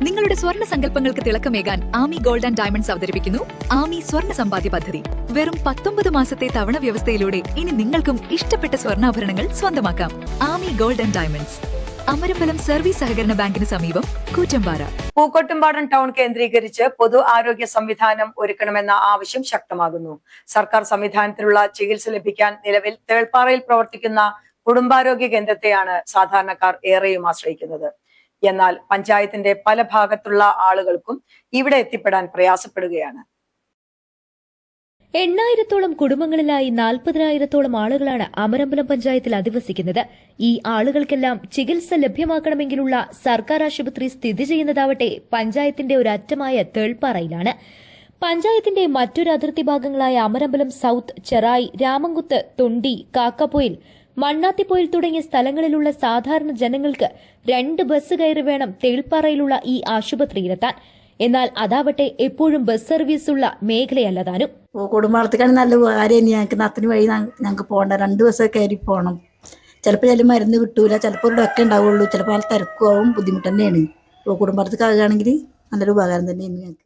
നിങ്ങളുടെ സ്വർണ്ണ സങ്കല്പങ്ങൾക്ക് തിളക്കമേകാൻ Ami gold and diamonds അവതരിപ്പിക്കുന്നു ആമി സ്വർണ്ണ സമ്പാദ്യ പദ്ധതി. വെറും 19 മാസത്തെ തവണ വ്യവസ്ഥയിലൂടെ ഇനി നിങ്ങൾക്കും ഇഷ്ടപ്പെട്ട സ്വർണ്ണാഭരണങ്ങൾ സ്വന്തമാക്കാം. Aami gold and diamonds, Amarambalam service സഹകരണ ബാങ്കിന് സമീപം, കൂറ്റമ്പാറ. പൂക്കോട്ടുംപാടം ടൗൺ കേന്ദ്രീകരിച്ച് പൊതു ആരോഗ്യ സംവിധാനം ഒരുക്കണമെന്ന ആവശ്യം ശക്തമാകുന്നു. സർക്കാർ സംവിധാനത്തിലുള്ള ചികിത്സ ലഭിക്കാൻ നിലവിൽ തേൾപ്പാറയിൽ പ്രവർത്തിക്കുന്ന കുടുംബാരോഗ്യ കേന്ദ്രത്തെയാണ് സാധാരണക്കാർ ഏറെയും ആശ്രയിക്കുന്നത്. എന്നാൽ പഞ്ചായത്തിന്റെ പല ഭാഗത്തുള്ള ആളുകൾക്കും ഇവിടെ എത്തിപ്പെടാൻ പ്രയാസപ്പെടുകയാണ്. 8,000-ഓളം കുടുംബങ്ങളിലായി 40,000-ഓളം ആളുകളാണ് അമരമ്പലം പഞ്ചായത്തിൽ അധിവസിക്കുന്നത്. ഈ ആളുകൾക്കെല്ലാം ചികിത്സ ലഭ്യമാക്കണമെങ്കിലുള്ള സർക്കാർ ആശുപത്രി സ്ഥിതി ചെയ്യുന്നതാവട്ടെ പഞ്ചായത്തിന്റെ ഒരറ്റമായ തേൾപ്പാറയിലാണ്. പഞ്ചായത്തിന്റെ മറ്റൊരു അതിർത്തി ഭാഗങ്ങളായ അമരമ്പലം സൌത്ത്, ചെറായി, രാമംകുത്ത്, തൊണ്ടി, കാക്കപ്പൊയിൽ, മണ്ണാത്തിപ്പൊയിൽ തുടങ്ങിയ സ്ഥലങ്ങളിലുള്ള സാധാരണ ജനങ്ങൾക്ക് 2 ബസ് കയറി വേണം തേൾപ്പാറയിലുള്ള ഈ ആശുപത്രിയിലെത്താൻ. എന്നാൽ അതാവട്ടെ എപ്പോഴും ബസ് സർവീസ് ഉള്ള മേഖലയല്ലതാനും. കുടുംബാളത്തേക്കാണ് നല്ല ഉപകാരം. ഞങ്ങൾക്ക് നത്തിന് വഴി ഞങ്ങൾക്ക് പോകണ്ട, 2 ബസ് കയറി പോകണം. ചിലപ്പോൾ ചില മരുന്ന് കിട്ടൂല, ചിലപ്പോൾ ഒരു ഡോക്ടർ ഉണ്ടാവുള്ളൂ, ചിലപ്പോൾ അത് തിരക്കുമാവും, ബുദ്ധിമുട്ട് തന്നെയാണ്. കുടുംബാളത്തേക്കാണെങ്കിൽ നല്ലൊരു ഉപകാരം തന്നെയാണ് ഞങ്ങൾക്ക്.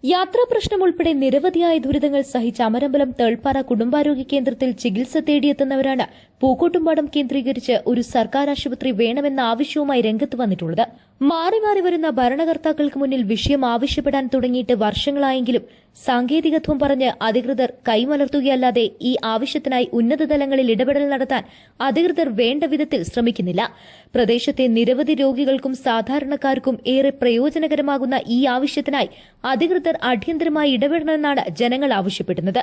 യാത്രാ പ്രശ്നം ഉൾപ്പെടെ നിരവധിയായ ദുരിതങ്ങൾ സഹിച്ച അമരമ്പലം തേൾപ്പാറ കുടുംബാരോഗ്യ കേന്ദ്രത്തിൽ ചികിത്സ തേടിയെത്തുന്നവരാണ് പൂക്കോട്ടുംപാടം കേന്ദ്രീകരിച്ച് ഒരു സർക്കാർ ആശുപത്രി വേണമെന്ന ആവശ്യവുമായി രംഗത്ത് വന്നിട്ടുള്ളത്. മാറി മാറി വരുന്ന ഭരണകർത്താക്കൾക്ക് മുന്നിൽ വിഷയം ആവശ്യപ്പെടാൻ തുടങ്ങിയിട്ട് വർഷങ്ങളായെങ്കിലും സാങ്കേതികത്വം പറഞ്ഞ് അധികൃതർ കൈമലർത്തുകയല്ലാതെ ഈ ആവശ്യത്തിനായി ഉന്നതതലങ്ങളിൽ ഇടപെടൽ നടത്താൻ അധികൃതർ വേണ്ട വിധത്തിൽ ശ്രമിക്കുന്നില്ല. പ്രദേശത്തെ നിരവധി രോഗികൾക്കും സാധാരണക്കാർക്കും ഏറെ പ്രയോജനകരമാകുന്ന ഈ ആവശ്യത്തിനായി അധികൃതർ അടിയന്തരമായി ഇടപെടണമെന്നാണ് ജനങ്ങൾ ആവശ്യപ്പെടുന്നത്.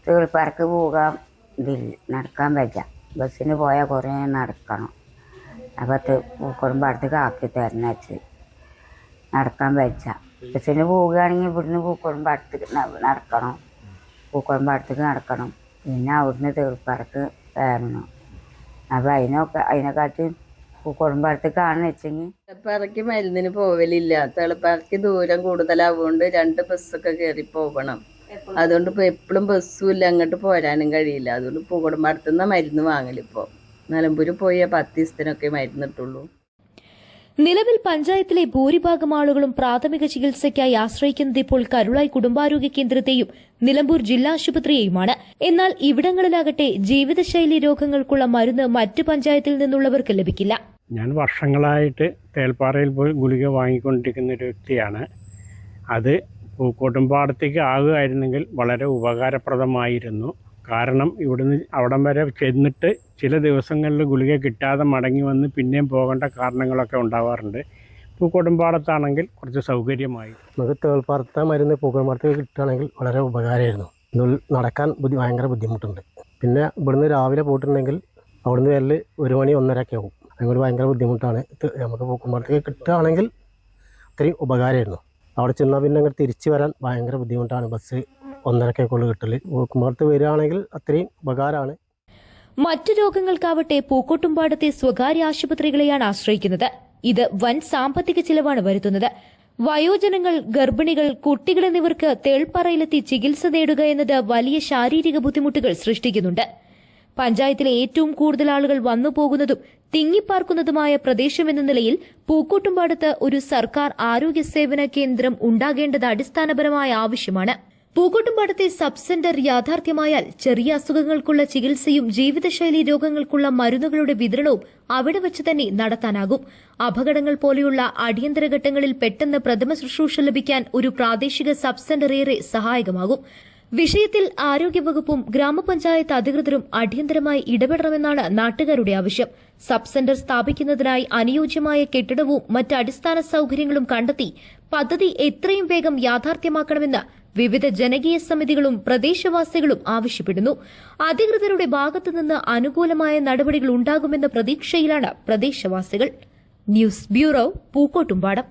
തേൾപ്പാറക്ക് പോകാൻ നടക്കാൻ പറ്റ, ബസ്സിന് പോയാൽ കുറേ നടക്കണം. അപ്പോൾ പൂക്കോടുംപാടത്തേക്ക് ആക്കി തരണം വെച്ച് നടക്കാൻ പറ്റ. ബസ്സിന് പോവുകയാണെങ്കിൽ ഇവിടുന്ന് പൂക്കോടുംപാടത്തേക്ക് നടക്കണം, പൂക്കോടുംപാടത്തേക്ക് നടക്കണം, പിന്നെ അവിടുന്ന് തേൾപ്പാറക്ക് കയറണം. അപ്പോൾ അതിനെക്കാട്ടി പൂക്കോടുംപാടത്തേക്കാണെന്ന് വെച്ചെങ്കിൽ തേൾപ്പാറയ്ക്ക് മരുന്നിന് പോവലില്ല. തേൾപ്പാറയ്ക്ക് ദൂരം കൂടുതലാവുകൊണ്ട് 2 ബസ്സൊക്കെ കയറി പോകണം. അതുകൊണ്ട് ഇപ്പോൾ എപ്പോഴും ബസ്സും ഇല്ല, അങ്ങോട്ട് പോരാനും കഴിയില്ല. അതുകൊണ്ട് പൂക്കോടുംപാടത്തുനിന്ന് മരുന്ന് വാങ്ങലിപ്പോൾ. നിലമ്പൂര് പോയാൽ 10 ദിവസത്തിനൊക്കെ മരുന്നിട്ടുള്ളൂ. നിലവിൽ പഞ്ചായത്തിലെ ഭൂരിഭാഗം ആളുകളും പ്രാഥമിക ചികിത്സയ്ക്കായി ആശ്രയിക്കുന്നത് ഇപ്പോൾ കരുളായി കുടുംബാരോഗ്യ കേന്ദ്രത്തെയും നിലമ്പൂർ ജില്ലാ ആശുപത്രിയെയുമാണ്. എന്നാൽ ഇവിടങ്ങളിലാകട്ടെ ജീവിതശൈലി രോഗങ്ങൾക്കുള്ള മരുന്ന് മറ്റു പഞ്ചായത്തിൽ നിന്നുള്ളവർക്ക് ലഭിക്കില്ല. ഞാൻ വർഷങ്ങളായിട്ട് തേൾപ്പാറയിൽ പോയി ഗുളിക വാങ്ങിക്കൊണ്ടിരിക്കുന്ന ഒരു വ്യക്തിയാണ്. അത് പൂക്കോട്ടുംപാടത്തേക്ക് ആകുമായിരുന്നെങ്കിൽ വളരെ ഉപകാരപ്രദമായിരുന്നു. കാരണം ഇവിടുന്ന് അവിടം വരെ ചെന്നിട്ട് ചില ദിവസങ്ങളിൽ ഗുളിക കിട്ടാതെ മടങ്ങി വന്ന് പിന്നെയും പോകേണ്ട കാരണങ്ങളൊക്കെ ഉണ്ടാവാറുണ്ട്. പൂക്കോട്ടുംപാടത്താണെങ്കിൽ കുറച്ച് സൗകര്യമായി. നമുക്ക് തേൾപ്പാറത്തെ മരുന്ന് പൂക്കോട്ടുംപാടത്തേക്ക് കിട്ടുകയാണെങ്കിൽ വളരെ ഉപകാരമായിരുന്നു. നടക്കാൻ ഭയങ്കര ബുദ്ധിമുട്ടുണ്ട്. പിന്നെ ഇവിടുന്ന് രാവിലെ പോയിട്ടുണ്ടെങ്കിൽ അവിടുന്ന് വരൽ 1 മണി 1:30 ആവും. അങ്ങനെ ഭയങ്കര ബുദ്ധിമുട്ടാണ്. നമുക്ക് പൂക്കോട്ടുംപാടത്തേക്ക് കിട്ടുകയാണെങ്കിൽ അത്രയും ഉപകാരമായിരുന്നു. അവിടെ ചെന്നാൽ പിന്നെ അങ്ങോട്ട് തിരിച്ചു വരാൻ ഭയങ്കര ബുദ്ധിമുട്ടാണ്. ബസ് 1:30 കിട്ടല്. പൂക്കോട്ടുംപാടത്ത് വരികയാണെങ്കിൽ അത്രയും ഉപകാരമാണ്. മറ്റു രോഗങ്ങൾക്കാവട്ടെ പൂക്കോട്ടുംപാടത്തെ സ്വകാര്യ ആശുപത്രികളെയാണ് ആശ്രയിക്കുന്നത്. ഇത് വൻ സാമ്പത്തിക ചിലവാണ് വരുത്തുന്നത്. വയോജനങ്ങൾ, ഗർഭിണികൾ, കുട്ടികൾ എന്നിവർക്ക് തേൾപ്പാറയിലെത്തി ചികിത്സ നേടുക എന്നത് വലിയ ശാരീരിക ബുദ്ധിമുട്ടുകൾ സൃഷ്ടിക്കുന്നുണ്ട്. പഞ്ചായത്തിലെ ഏറ്റവും കൂടുതൽ ആളുകൾ വന്നുപോകുന്നതും തിങ്ങിപ്പാർക്കുന്നതുമായ പ്രദേശമെന്ന നിലയിൽ പൂക്കോട്ടുംപാടത്ത് ഒരു സർക്കാർ ആരോഗ്യ സേവന കേന്ദ്രം ഉണ്ടാകേണ്ടത് അടിസ്ഥാനപരമായ ആവശ്യമാണ്. പൂക്കോട്ടുംപാടത്തെ സബ് സെന്റർ യാഥാർത്ഥ്യമായാൽ ചെറിയ അസുഖങ്ങൾക്കുള്ള ചികിത്സയും ജീവിതശൈലി രോഗങ്ങൾക്കുള്ള മരുന്നുകളുടെ വിതരണവും അവിടെ വച്ച് തന്നെ നടത്താനാകും. അപകടങ്ങൾ പോലെയുള്ള അടിയന്തര ഘട്ടങ്ങളിൽ പെട്ടെന്ന് പ്രഥമ ശുശ്രൂഷ ലഭിക്കാൻ ഒരു പ്രാദേശിക സബ് സെന്റർ ഏറെ സഹായകമാകും. വിഷയത്തിൽ ആരോഗ്യവകുപ്പും ഗ്രാമപഞ്ചായത്ത് അധികൃതരും അടിയന്തരമായി ഇടപെടണമെന്നാണ് നാട്ടുകാരുടെ ആവശ്യം. സബ് സെന്റർ സ്ഥാപിക്കുന്നതിനായി അനുയോജ്യമായ കെട്ടിടവും മറ്റ് അടിസ്ഥാന സൌകര്യങ്ങളും കണ്ടെത്തി പദ്ധതി എത്രയും വേഗം യാഥാർത്ഥ്യമാക്കണമെന്ന് വിവിധ ജനകീയ സമിതികളും പ്രദേശവാസികളും ആവശ്യപ്പെടുന്നു. അധികൃതരുടെ ഭാഗത്തുനിന്ന് അനുകൂലമായ നടപടികൾ ഉണ്ടാകുമെന്ന പ്രതീക്ഷയിലാണ് പ്രദേശവാസികൾ. News bureau, Pookkottumpadam.